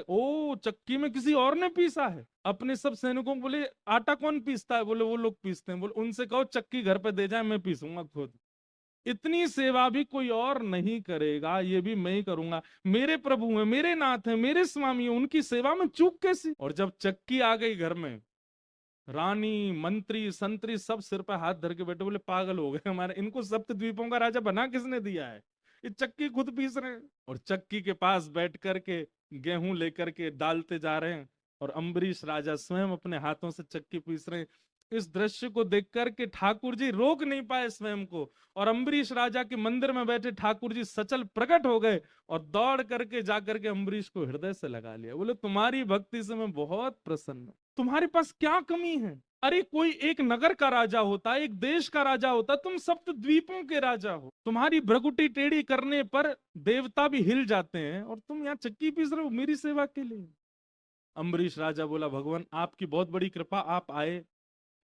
ओ चक्की में किसी और ने पीसा है। अपने सब सैनिकों को बोले आटा कौन पीसता है? बोले वो लोग पीसते हैं। बोले उनसे कहो चक्की घर पे दे जाए, मैं पीसूंगा खुद। इतनी सेवा भी कोई और नहीं करेगा, ये भी मैं ही करूंगा। मेरे प्रभु हैं, मेरे नाथ हैं, मेरे स्वामी हैं, उनकी सेवा में चूक कैसी? और जब चक्की आ गई घर में, रानी मंत्री संतरी सब सिर पे हाथ धर के बैठे, बोले पागल हो गए हमारे, इनको सप्त द्वीपों का राजा बना किसने दिया है? ये चक्की खुद पीस रहे हैं। और चक्की के पास बैठ करके गेहूं लेकर के डालते जा रहे हैं, और अम्बरीश राजा स्वयं अपने हाथों से चक्की पीस रहे हैं। इस दृश्य को देख करके ठाकुर जी रोक नहीं पाए स्वयं को, और अम्बरीश राजा के मंदिर में बैठे ठाकुर जी सचल प्रकट हो गए, और दौड़ करके जाकर के अम्बरीश को हृदय से लगा लिया। बोले तुम्हारी भक्ति से मैं बहुत प्रसन्न हूं, तुम्हारे पास क्या कमी है? अरे कोई एक नगर का राजा होता, एक देश का राजा होता, तुम सप्त द्वीपों के राजा हो। तुम्हारी भ्रकुटी टेढ़ी करने पर देवता भी हिल जाते हैं, और तुम यहाँ चक्की पीस रहे हो मेरी सेवा के लिए। अम्बरीश राजा बोला भगवान आपकी बहुत बड़ी कृपा, आप आए,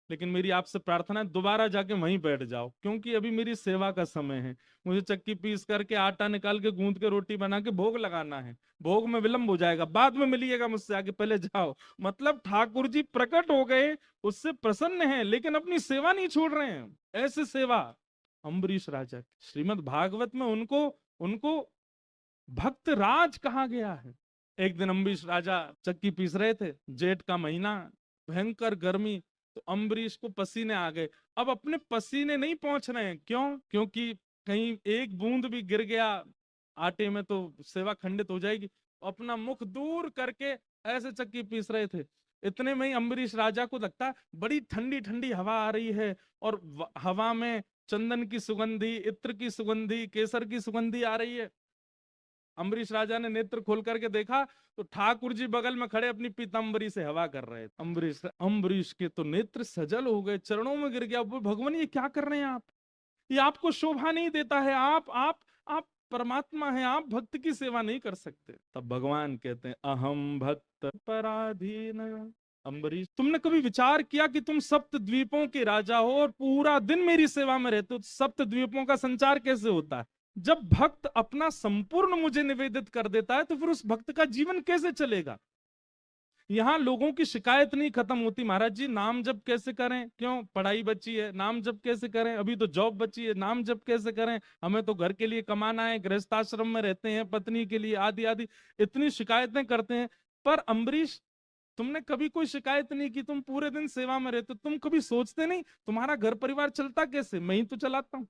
लेकिन मेरी आपसे प्रार्थना है दोबारा जाके वहीं बैठ जाओ, क्योंकि अभी मेरी सेवा का समय है। मुझे चक्की पीस करके आटा निकाल के गूंद के रोटी बना के भोग लगाना है, भोग में विलंब हो जाएगा, बाद में मिलिएगा मुझसे, आगे पहले जाओ। मतलब ठाकुर जी प्रकट हो गए, उससे प्रसन्न हैं, लेकिन अपनी सेवा नहीं छोड़ रहे हैं। ऐसे सेवा अम्बरीश राजा की। श्रीमद् भागवत में उनको उनको भक्त राज कहा गया है। एक दिन अम्बरीश राजा चक्की पीस रहे थे, जेठ का महीना, भयंकर गर्मी, तो अम्बरीश को पसीने आ गए। अब अपने पसीने नहीं पहुंच रहे हैं, क्यों? क्योंकि कहीं एक बूंद भी गिर गया आटे में तो सेवा खंडित हो जाएगी। अपना मुख दूर करके ऐसे चक्की पीस रहे थे। इतने में ही अम्बरीश राजा को लगता बड़ी ठंडी ठंडी हवा आ रही है, और हवा में चंदन की सुगंधी, इत्र की सुगंधी, केसर की सुगंधी आ रही है। अम्बरीश राजा ने नेत्र खोल करके देखा तो ठाकुर जी बगल में खड़े अपनी पीताम्बरी से हवा कर रहे थे। अम्बरीश के तो नेत्र सजल हो गए, चरणों में गिर गया। वो भगवान ये क्या कर रहे हैं आप? ये आपको शोभा नहीं देता है। आप परमात्मा हैं, आप भक्त की सेवा नहीं कर सकते। तब भगवान कहते हैं अहम भक्त पराधीन। अम्बरीश तुमने कभी विचार किया कि तुम सप्त द्वीपों के राजा हो और पूरा दिन मेरी सेवा में रहते हो? सप्त द्वीपों का संचार कैसे होता है? जब भक्त अपना संपूर्ण मुझे निवेदित कर देता है तो फिर उस भक्त का जीवन कैसे चलेगा? यहाँ लोगों की शिकायत नहीं खत्म होती, महाराज जी नाम जप कैसे करें, क्यों पढ़ाई बची है, नाम जप कैसे करें, अभी तो जॉब बची है, नाम जप कैसे करें, हमें तो घर के लिए कमाना है, गृहस्थाश्रम में रहते हैं, पत्नी के लिए, आदि आदि इतनी शिकायतें करते हैं। पर अम्बरीश तुमने कभी कोई शिकायत नहीं की, तुम पूरे दिन सेवा में रहते, तुम कभी सोचते नहीं तुम्हारा घर परिवार चलता कैसे? मैं ही तो चलाता हूँ।